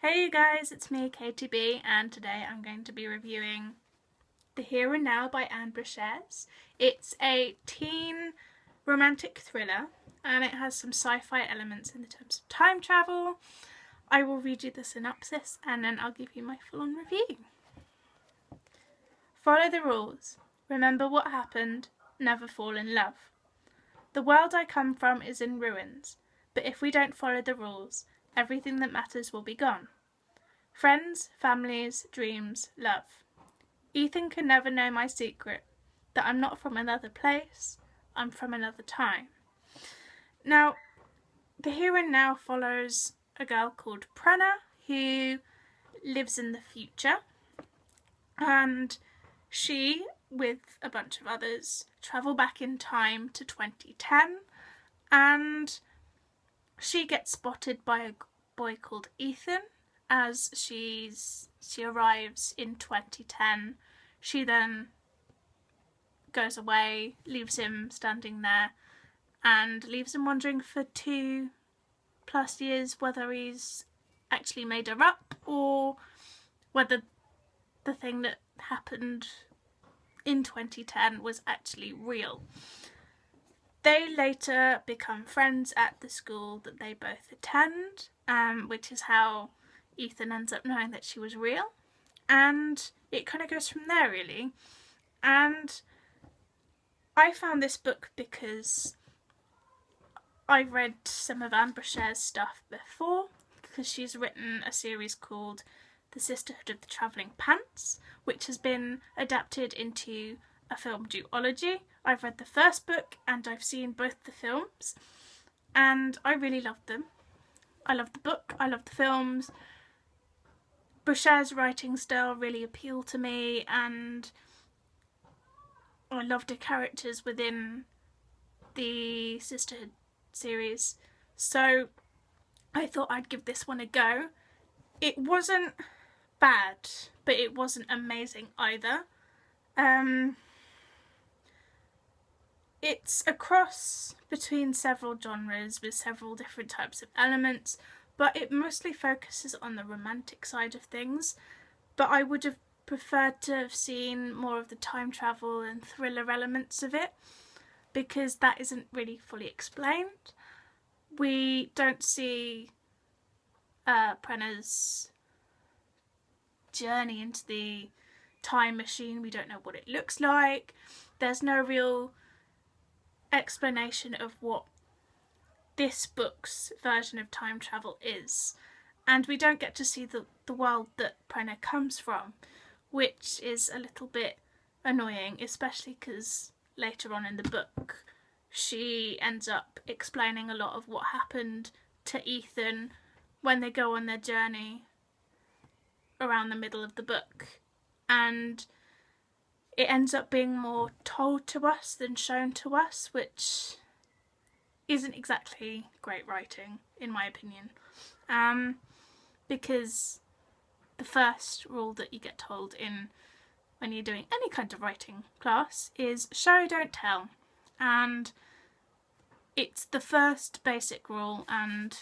Hey you guys, it's me KTB, and today I'm going to be reviewing The Here and Now by Brashares. It's a teen romantic thriller and it has some sci-fi elements in the terms of time travel. I will read you the synopsis and then I'll give you my full-on review. Follow the rules. Remember what happened. Never fall in love. The world I come from is in ruins, but if we don't follow the rules, everything that matters will be gone. Friends, families, dreams, love. Ethan can never know my secret, that I'm not from another place, I'm from another time. Now, The Here and Now follows a girl called Brenna who lives in the future, and she, with a bunch of others, travel back in time to 2010, and she gets spotted by a boy called Ethan as she arrives in 2010. She then goes away, leaves him standing there, and leaves him wondering for 2+ years whether he's actually made her up or whether the thing that happened in 2010 was actually real. They later become friends at the school that they both attend, which is how Ethan ends up knowing that she was real, and it kind of goes from there really. And I found this book because I've read some of Brashares' stuff before, because she's written a series called The Sisterhood of the Travelling Pants, which has been adapted into a film duology. I've read the first book and I've seen both the films, and I really loved them. I love the book, I love the films. Brashares' writing style really appealed to me, and I loved the characters within the Sisterhood series, so I thought I'd give this one a go. It wasn't bad, but it wasn't amazing either. It's a cross between several genres with several different types of elements, but it mostly focuses on the romantic side of things. But I would have preferred to have seen more of the time travel and thriller elements of it, because that isn't really fully explained. We don't see Brenna's journey into the time machine. We don't know what it looks like. There's no real explanation of what this book's version of time travel is, and we don't get to see the world that Brenna comes from, which is a little bit annoying, especially because later on in the book she ends up explaining a lot of what happened to Ethan when they go on their journey around the middle of the book, and it ends up being more told to us than shown to us, which isn't exactly great writing in my opinion, because the first rule that you get told when you're doing any kind of writing class is show, don't tell, and it's the first basic rule, and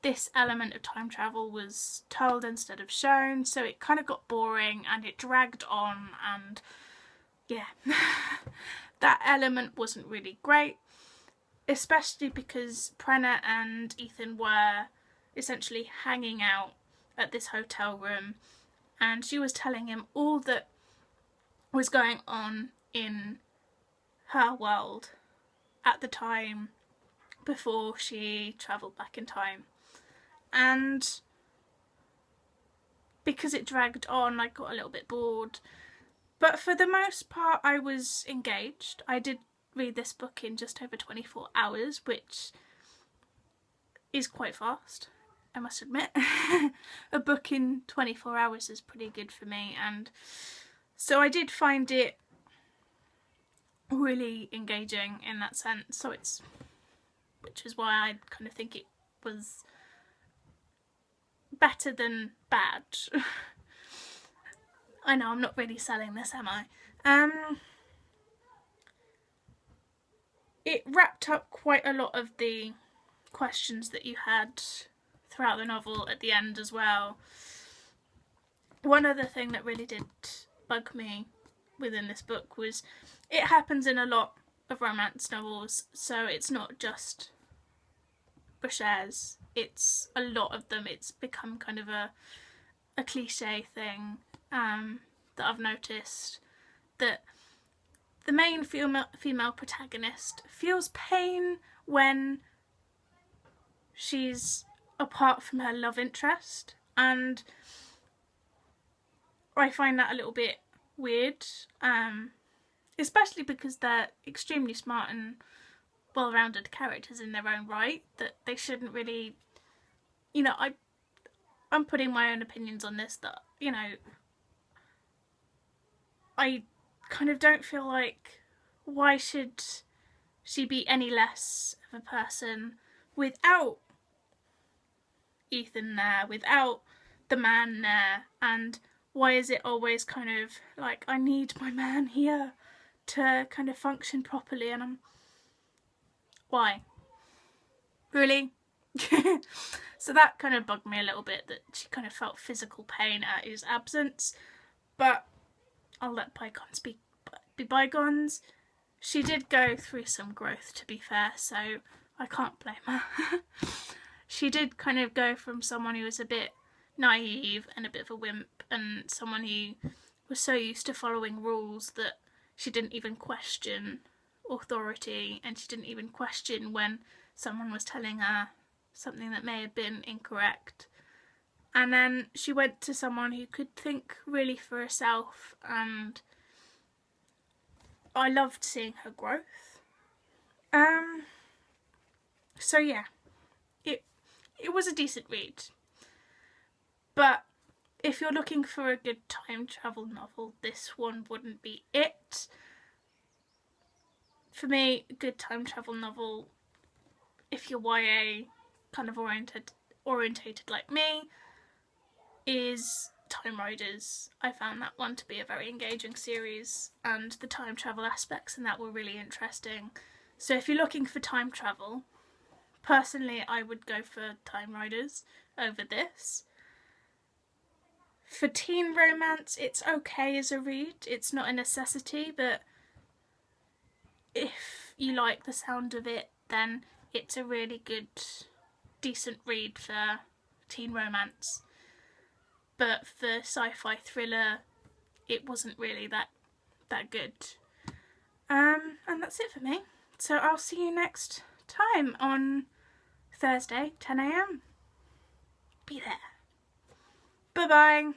this element of time travel was told instead of shown, so it kind of got boring and it dragged on, and yeah, that element wasn't really great, especially because Brenna and Ethan were essentially hanging out at this hotel room, and she was telling him all that was going on in her world at the time before she travelled back in time. And because it dragged on, I got a little bit bored, but for the most part I was engaged. I did read this book in just over 24 hours, which is quite fast, I must admit. A book in 24 hours is pretty good for me, and so I did find it really engaging in that sense, which is why I kind of think it was better than bad. I know I'm not really selling this, am I? It wrapped up quite a lot of the questions that you had throughout the novel at the end as well. One other thing that really did bug me within this book was it happens in a lot of romance novels, so it's not just Brashares, it's a lot of them. It's become kind of a cliche thing that I've noticed, that the main female protagonist feels pain when she's apart from her love interest, and I find that a little bit weird, especially because they're extremely smart and well-rounded characters in their own right, that they shouldn't really, you know, I'm putting my own opinions on this, that, you know, I kind of don't feel like, why should she be any less of a person without Ethan there, without the man there, and why is it always kind of like, I need my man here to kind of function properly, and why? Really? So that kind of bugged me a little bit, that she kind of felt physical pain at his absence, but I'll let bygones be bygones. She did go through some growth, to be fair, so I can't blame her. She did kind of go from someone who was a bit naive and a bit of a wimp, and someone who was so used to following rules that she didn't even question authority, and she didn't even question when someone was telling her something that may have been incorrect. And then she went to someone who could think really for herself, and I loved seeing her growth. So yeah, it was a decent read. But if you're looking for a good time travel novel, this one wouldn't be it. For me, a good time travel novel, if you're YA kind of orientated like me, is Time Riders. I found that one to be a very engaging series, and the time travel aspects in that were really interesting. So if you're looking for time travel, personally I would go for Time Riders over this. For teen romance, it's okay as a read. It's not a necessity, but if you like the sound of it, then it's a really good, decent read for teen romance. But for sci-fi thriller, it wasn't really that good. And that's it for me. So I'll see you next time on Thursday, 10 AM. Be there. Bye-bye.